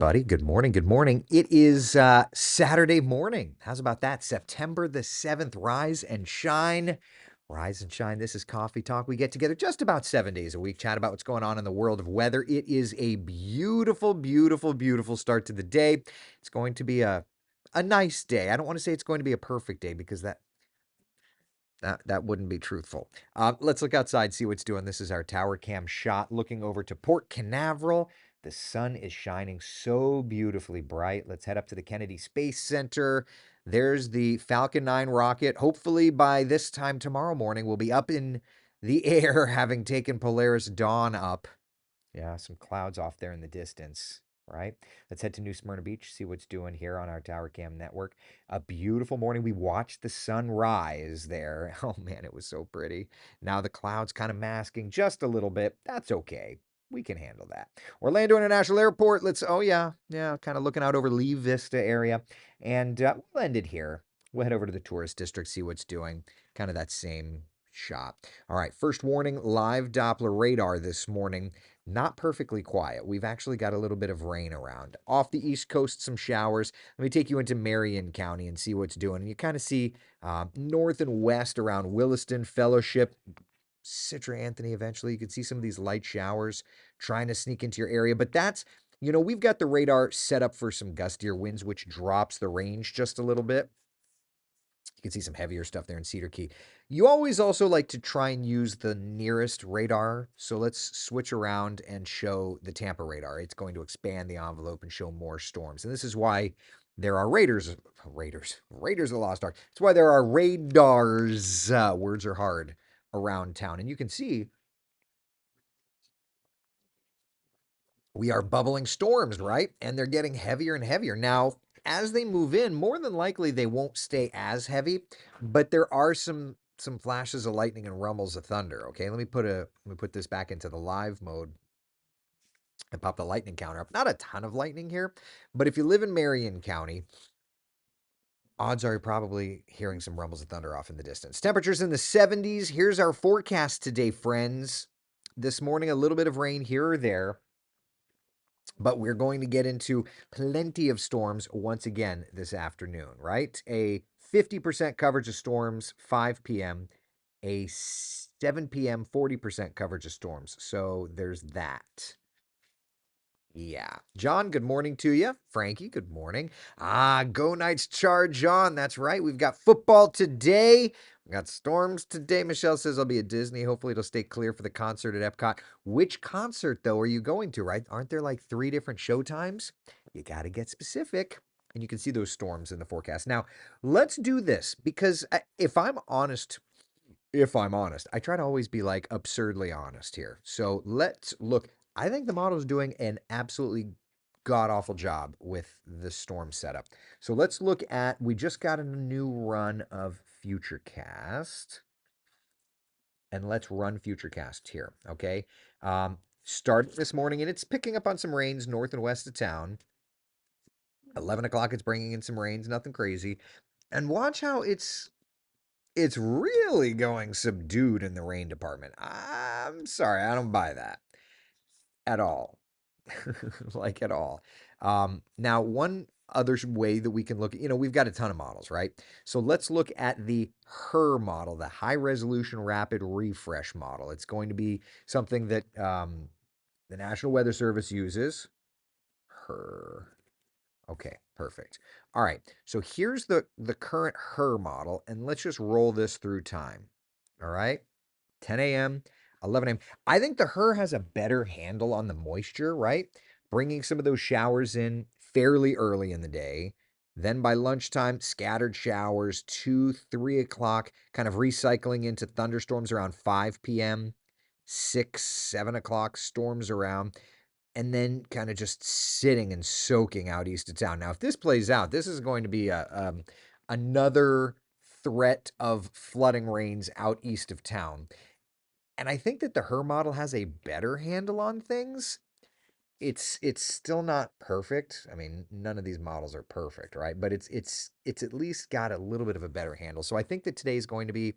Buddy, good morning. Good morning. It is Saturday morning. How's about that? September the 7th. Rise and shine. Rise and shine. This is Coffee Talk. We get together just about 7 days a week, chat about what's going on in the world of weather. It is a beautiful, beautiful, beautiful start to the day. It's going to be a nice day. I don't want to say it's going to be a perfect day because that wouldn't be truthful. Let's look outside, see what's doing. This is our tower cam shot looking over to Port Canaveral. The sun is shining so beautifully bright. Let's head up to the Kennedy Space Center. There's the Falcon 9 rocket. Hopefully, by this time tomorrow morning, we'll be up in the air, having taken Polaris Dawn up. Yeah, some clouds off there in the distance, right? Let's head to New Smyrna Beach, see what's doing here on our Tower Cam network. A beautiful morning. We watched the sun rise there. Oh man, it was so pretty. Now the clouds kind of masking just a little bit. That's okay. We can handle that. Orlando International Airport. Oh yeah, kind of looking out over Lee Vista area. And we'll end it here. We'll head over to the tourist district, see what's doing. Kind of that same shot. All right, first warning, live Doppler radar this morning. Not perfectly quiet. We've actually got a little bit of rain around. Off the East Coast, some showers. Let me take you into Marion County and see what's doing. And you kind of see north and west around Williston, Fellowship, Citra Anthony eventually. You can see some of these light showers trying to sneak into your area. But we've got the radar set up for some gustier winds, which drops the range just a little bit. You can see some heavier stuff there in Cedar Key. You always also like to try and use the nearest radar. So let's switch around and show the Tampa radar. It's going to expand the envelope and show more storms. And this is why there are Raiders of the Lost Ark. It's why there are radars, words are hard, around town. And you can see we are bubbling storms, right? And they're getting heavier and heavier. Now, as they move in, more than likely they won't stay as heavy, but there are some flashes of lightning and rumbles of thunder. Okay, let me put this back into the live mode and pop the lightning counter up. Not a ton of lightning here, but if you live in Marion County, odds are you're probably hearing some rumbles of thunder off in the distance. Temperatures in the 70s. Here's our forecast today, friends. This morning, a little bit of rain here or there. But we're going to get into plenty of storms once again this afternoon, right? A 50% coverage of storms, 5 p.m., a 7 p.m., 40% coverage of storms. So there's that. Yeah. John, good morning to you. Frankie, good morning. Go Knights charge on. That's right. We've got football today. We got storms today. Michelle says I'll be at Disney. Hopefully it'll stay clear for the concert at Epcot. Which concert, though, are you going to, right? Aren't there like 3 different show times? You got to get specific. And you can see those storms in the forecast. Now, let's do this because if I'm honest, I try to always be like absurdly honest here. So let's look. I think the model is doing an absolutely god awful job with the storm setup. So let's look at, we just got a new run of Futurecast. And let's run Futurecast here. Okay. Starting this morning, and it's picking up on some rains north and west of town. 11 o'clock, it's bringing in some rains, nothing crazy. And watch how it's really going subdued in the rain department. I'm sorry, I don't buy that at all. Like at all. Now, one other way that we can look at, we've got a ton of models, right? So let's look at the HER model, the high resolution rapid refresh model. It's going to be something that the National Weather Service uses. HER. Okay, perfect. All right. So here's the current HER model, and let's just roll this through time. All right. 10 a.m., 11 a.m. I think the HER has a better handle on the moisture, right? Bringing some of those showers in fairly early in the day. Then by lunchtime, scattered showers, 2, 3 o'clock, kind of recycling into thunderstorms around 5 p.m., 6, 7 o'clock, storms around, and then kind of just sitting and soaking out east of town. Now, if this plays out, this is going to be another threat of flooding rains out east of town. And I think that the HER model has a better handle on things. It's still not perfect. I mean, none of these models are perfect, right? But it's at least got a little bit of a better handle. So I think that today is going to be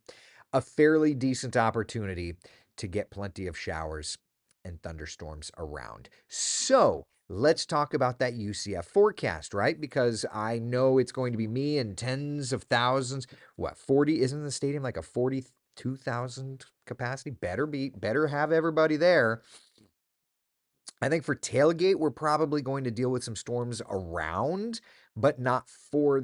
a fairly decent opportunity to get plenty of showers and thunderstorms around. So let's talk about that UCF forecast, right? Because I know it's going to be me and tens of thousands. What, 40? Isn't the stadium like a 42,000 capacity? Better have everybody there. I think for tailgate, we're probably going to deal with some storms around, but not for,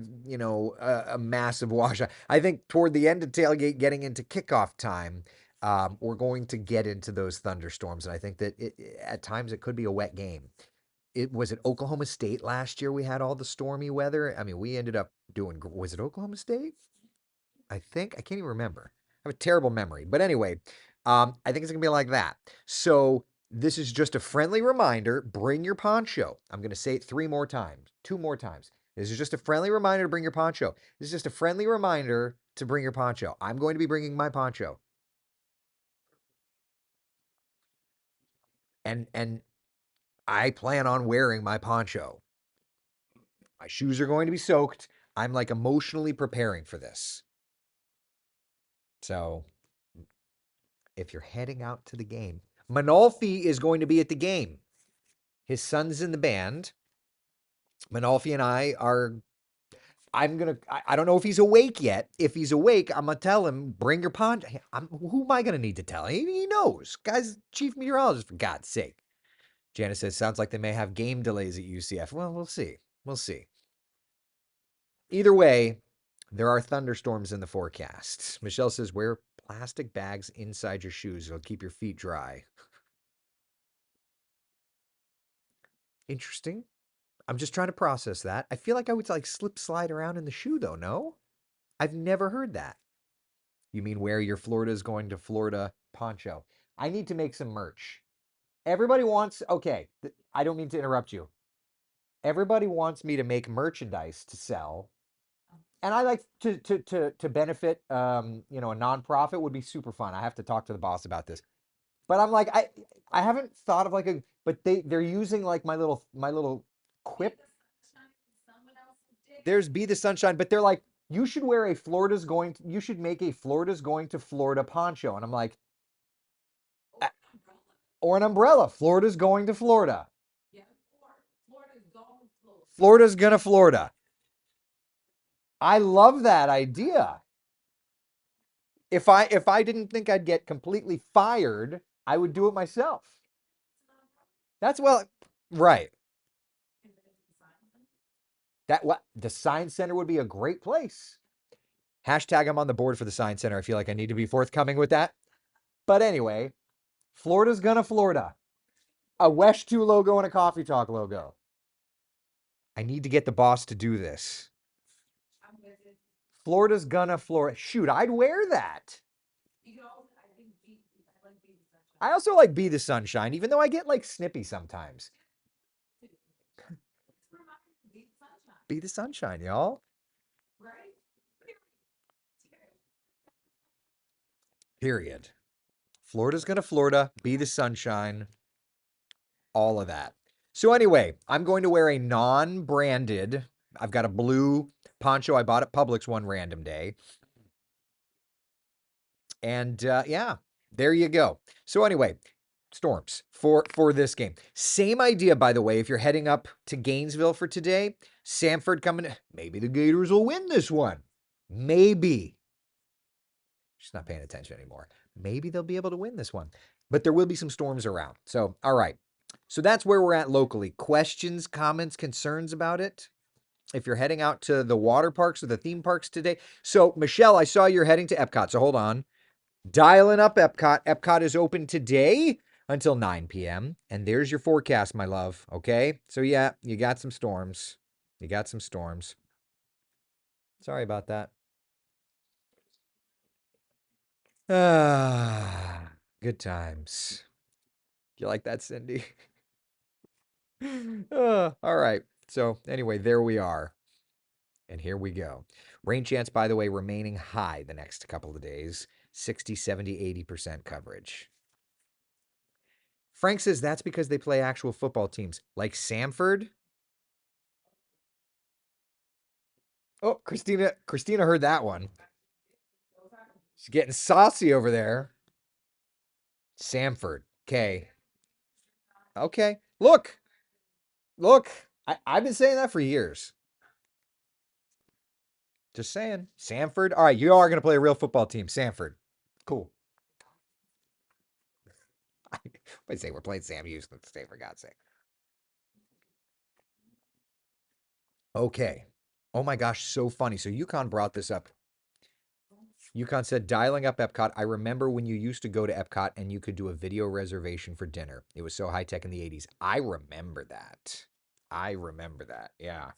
a massive washout. I think toward the end of tailgate, getting into kickoff time, we're going to get into those thunderstorms. And I think that at times it could be a wet game. It was it Oklahoma State last year we had all the stormy weather. I mean, we ended up doing, was it Oklahoma State? I think I can't even remember. I have a terrible memory. But anyway, I think it's gonna be like that. So this is just a friendly reminder. Bring your poncho. I'm gonna say it 3 more times, 2 more times. This is just a friendly reminder to bring your poncho. This is just a friendly reminder to bring your poncho. I'm going to be bringing my poncho. And I plan on wearing my poncho. My shoes are going to be soaked. I'm like emotionally preparing for this. So if you're heading out to the game, Manolfi is going to be at the game. His son's in the band. Manolfi and I are. I don't know if he's awake yet. If he's awake, I'm gonna tell him, bring your pond. Who am I gonna need to tell? He knows. Guy's chief meteorologist, for God's sake. Janice says, sounds like they may have game delays at UCF. Well, we'll see. We'll see. Either way, there are thunderstorms in the forecast. Michelle says, wear plastic bags inside your shoes. It'll keep your feet dry. Interesting. I'm just trying to process that. I feel like I would like slip slide around in the shoe though, no? I've never heard that. You mean wear your Florida's going to Florida poncho? I need to make some merch. Everybody wants, okay, I don't mean to interrupt you. Everybody wants me to make merchandise to sell. And I like to benefit a nonprofit would be super fun. I have to talk to the boss about this. But I'm like, I haven't thought of like but they're using like my little quip. There's Be the Sunshine, but they're like, you should wear you should make a Florida's going to Florida poncho. And I'm like, or an umbrella. Florida's going to Florida. Florida's gonna Florida. I love that idea. If I didn't think I'd get completely fired, I would do it myself. That's well, right. That what the Science Center would be a great place. Hashtag I'm on the board for the Science Center. I feel like I need to be forthcoming with that. But anyway, Florida's gonna Florida. A Wesh 2 logo and a Coffee Talk logo. I need to get the boss to do this. Florida's gonna Florida. Shoot, I'd wear that. I also like Be the Sunshine, even though I get like snippy sometimes. Be the Sunshine, y'all. Period. Florida's gonna Florida. Be the Sunshine. All of that. So anyway, I'm going to wear a non-branded. I've got a blue poncho I bought at Publix one random day. And yeah, there you go. So anyway, storms for this game. Same idea, by the way, if you're heading up to Gainesville for today. Samford coming. Maybe the Gators will win this one. Maybe. She's not paying attention anymore. Maybe they'll be able to win this one. But there will be some storms around. So, all right. So that's where we're at locally. Questions, comments, concerns about it? If you're heading out to the water parks or the theme parks today. So, Michelle, I saw you're heading to Epcot. So hold on. Dialing up Epcot. Epcot is open today until 9 p.m. And there's your forecast, my love. Okay. So, yeah, you got some storms. You got some storms. Sorry about that. Ah, good times. You like that, Cindy? All right. So, anyway, there we are. And here we go. Rain chance, by the way, remaining high the next couple of days 60, 70, 80% coverage. Frank says that's because they play actual football teams like Samford. Oh, Christina heard that one. She's getting saucy over there. Samford. Okay. Okay. Look. Look, I've been saying that for years. Just saying. Sanford. All right, you are going to play a real football team. Sanford. Cool. I say we're playing Sam Houston State, for God's sake. Okay. Oh my gosh, so funny. So UConn brought this up. UConn said dialing up Epcot. I remember when you used to go to Epcot and you could do a video reservation for dinner. It was so high tech in the 80s. I remember that. I remember that. Yeah.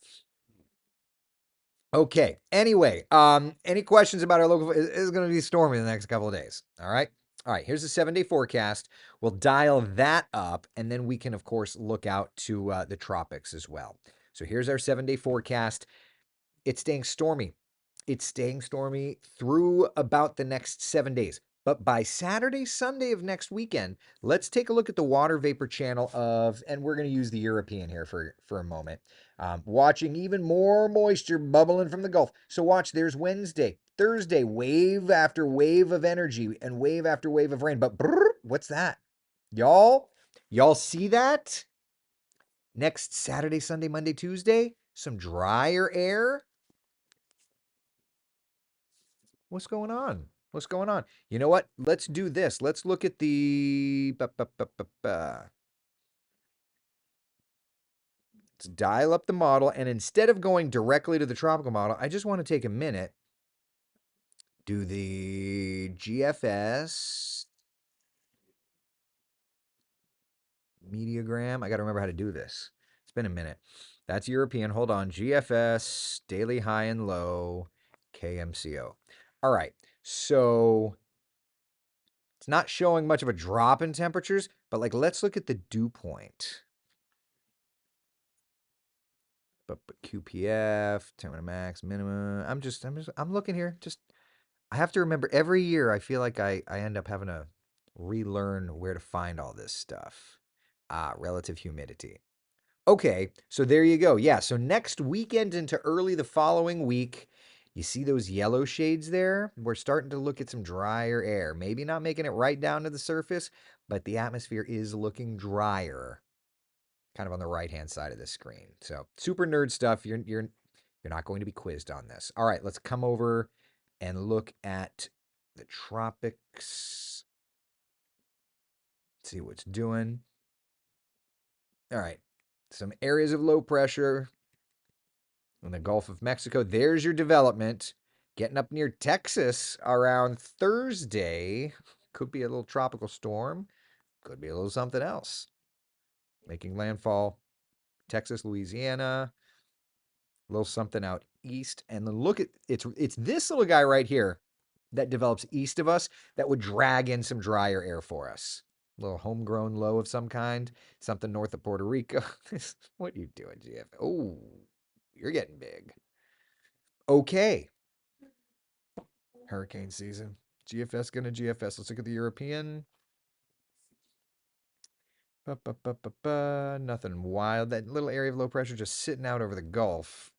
Okay. Anyway, any questions about our local? It's going to be stormy the next couple of days. All right. All right. Here's the 7-day forecast. We'll dial that up, and then we can, of course, look out to the tropics as well. So here's our 7-day forecast. It's staying stormy. It's staying stormy through about the next 7 days. But by Saturday, Sunday of next weekend, let's take a look at the water vapor channel of, and we're going to use the European here for a moment. Watching even more moisture bubbling from the Gulf. So watch, there's Wednesday, Thursday, wave after wave of energy and wave after wave of rain. But what's that? Y'all see that? Next Saturday, Sunday, Monday, Tuesday, some drier air. What's going on? What's going on? You know what? Let's do this. Let's look at the. Let's dial up the model. And instead of going directly to the tropical model, I just want to take a minute, do the GFS Mediagram. I got to remember how to do this. It's been a minute. That's European. Hold on. GFS, daily high and low, KMCO. All right. So it's not showing much of a drop in temperatures, but like let's look at the dew point. But QPF, temperature max, minimum. I'm looking here. Just I have to remember every year I feel like I end up having to relearn where to find all this stuff. Relative humidity. Okay, so there you go. Yeah, so next weekend into early the following week, you see those yellow shades there? We're starting to look at some drier air. Maybe not making it right down to the surface, but the atmosphere is looking drier, kind of on the right-hand side of the screen. So super nerd stuff. You're not going to be quizzed on this. All right, let's come over and look at the tropics. See what's doing. All right, some areas of low pressure in the Gulf of Mexico. There's your development. Getting up near Texas around Thursday. Could be a little tropical storm. Could be a little something else. Making landfall. Texas, Louisiana. A little something out east. And then look at it's this little guy right here that develops east of us that would drag in some drier air for us. A little homegrown low of some kind. Something north of Puerto Rico. What are you doing, GF? Oh, you're getting big. Okay. Hurricane season. GFS gonna GFS. Let's look at the European. Nothing wild. That little area of low pressure just sitting out over the Gulf.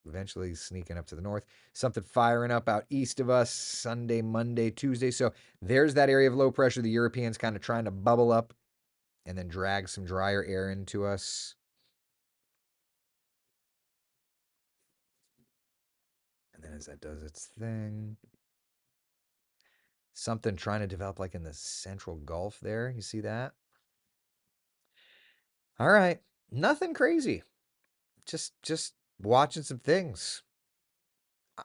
Eventually sneaking up to the north. Something firing up out east of us Sunday, Monday, Tuesday. So there's that area of low pressure. The Europeans kind of trying to bubble up and then drag some drier air into us. And then as that does its thing, something trying to develop like in the central Gulf there. You see that? All right. Nothing crazy. Just watching some things.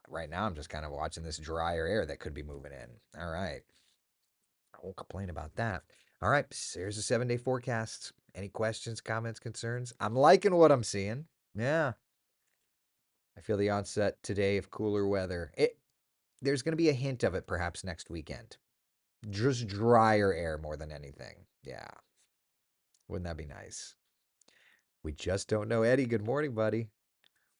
Right now, I'm just kind of watching this drier air that could be moving in. All right. I won't complain about that. All right. Here's the 7-day forecast. Any questions, comments, concerns? I'm liking what I'm seeing. Yeah. I feel the onset today of cooler weather. There's going to be a hint of it perhaps next weekend. Just drier air more than anything. Yeah. Wouldn't that be nice? We just don't know. Eddie, good morning, buddy.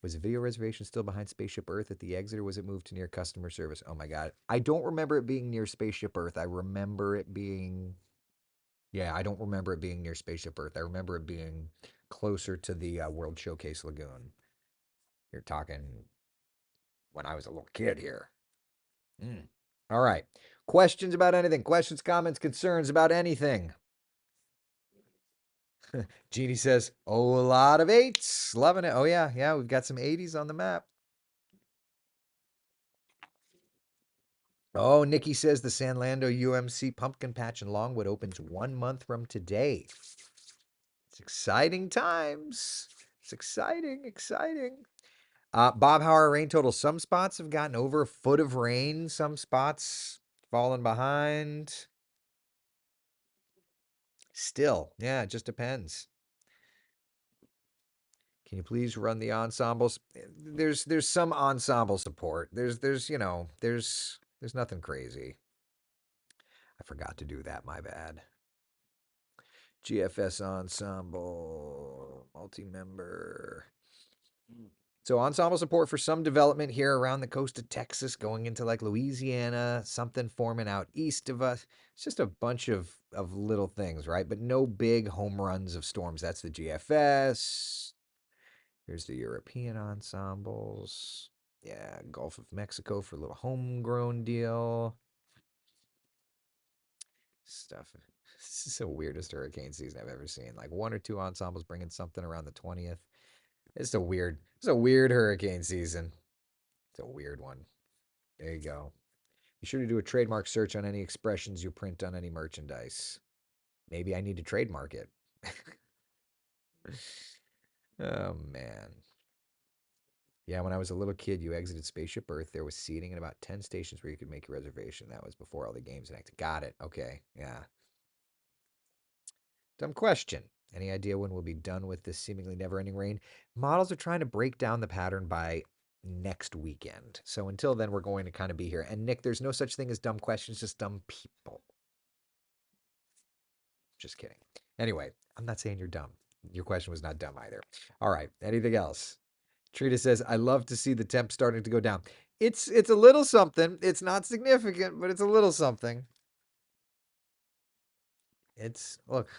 Was the video reservation still behind Spaceship Earth at the exit, or was it moved to near customer service? Oh my God. I don't remember it being near Spaceship Earth. I remember it being, yeah, I don't remember it being near Spaceship Earth. I remember it being closer to the World Showcase Lagoon. You're talking when I was a little kid here. All right. Questions about anything? Questions, comments, concerns about anything? Jeannie says, oh, a lot of eights. Loving it. Oh, yeah. Yeah. We've got some 80s on the map. Oh, Nikki says the San Lando UMC Pumpkin Patch in Longwood opens 1 month from today. It's exciting times. It's exciting, exciting. Bob, how are rain totals? Some spots have gotten over a foot of rain. Some spots falling behind. Still, yeah, it just depends. Can you please run the ensembles? There's some ensemble support. There's nothing crazy. I forgot to do that. My bad. GFS ensemble multi-member. So ensemble support for some development here around the coast of Texas, going into like Louisiana, something forming out east of us. It's just a bunch of little things, right? But no big home runs of storms. That's the GFS. Here's the European ensembles. Yeah, Gulf of Mexico for a little homegrown deal. Stuff. This is the weirdest hurricane season I've ever seen. Like one or two ensembles bringing something around the 20th. It's a weird hurricane season. It's a weird one. There you go. Be sure to do a trademark search on any expressions you print on any merchandise. Maybe I need to trademark it. Oh, man. Yeah, when I was a little kid, you exited Spaceship Earth. There was seating and about 10 stations where you could make your reservation. That was before all the games and acted. Got it. Okay. Yeah. Dumb question. Any idea when we'll be done with this seemingly never ending rain? Models are trying to break down the pattern by next weekend. So until then, we're going to kind of be here. And Nick, there's no such thing as dumb questions, just dumb people. Just kidding. Anyway, I'm not saying you're dumb. Your question was not dumb either. All right. Anything else? Trina says, I love to see the temp starting to go down. It's a little something. It's not significant, but it's a little something. Look,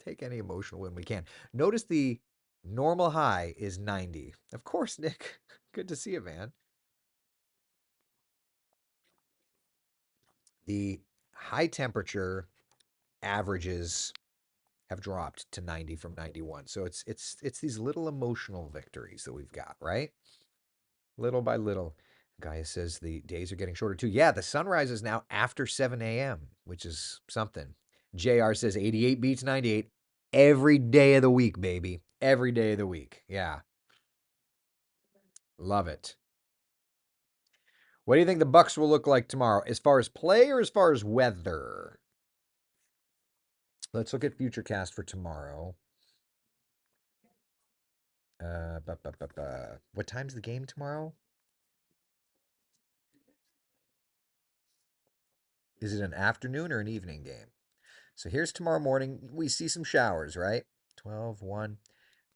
take any emotional win we can. Notice the normal high is 90. Of course, Nick. Good to see you, man. The high temperature averages have dropped to 90 from 91. So it's these little emotional victories that we've got, right? Little by little. Gaia says the days are getting shorter too. Yeah, the sunrise is now after 7 a.m., which is something. JR says 88 beats 98 every day of the week, baby. Every day of the week. Yeah. Love it. What do you think the Bucks will look like tomorrow? As far as play or as far as weather? Let's look at Futurecast for tomorrow. What time's the game tomorrow? Is it an afternoon or an evening game? So here's tomorrow morning. We see some showers, right? 12, 1.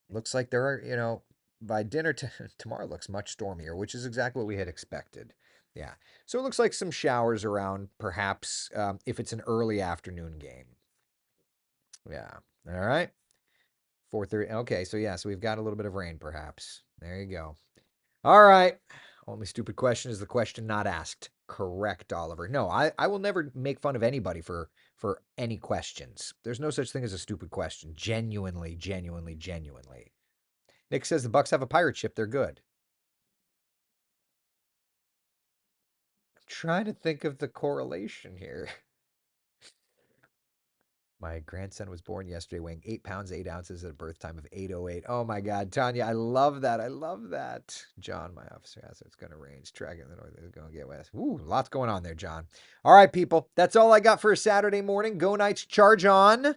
Looks like there are, by dinner tomorrow looks much stormier, which is exactly what we had expected. Yeah. So it looks like some showers around, perhaps, if it's an early afternoon game. Yeah. All right. 4:30. Okay. So, yeah. So we've got a little bit of rain, perhaps. There you go. All right. Only stupid question is the question not asked. Correct, Oliver. No, I will never make fun of anybody for any questions. There's no such thing as a stupid question. Genuinely, genuinely, genuinely. Nick says the Bucks have a pirate ship. They're good. I'm trying to think of the correlation here. My grandson was born yesterday, weighing 8 pounds, 8 ounces at a birth time of 8:08. Oh my God, Tanya, I love that. I love that. John, my officer, has it's going to rain. It's tracking the north. It's going to get west. Ooh, lots going on there, John. All right, people. That's all I got for a Saturday morning. Go Knights, charge on.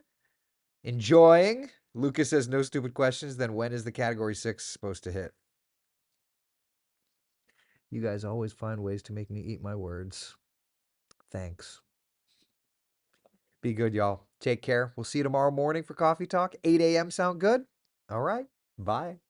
Enjoying. Lucas says no stupid questions. Then when is the category 6 supposed to hit? You guys always find ways to make me eat my words. Thanks. Be good, y'all. Take care. We'll see you tomorrow morning for Coffee Talk. 8 a.m. Sound good? All right. Bye.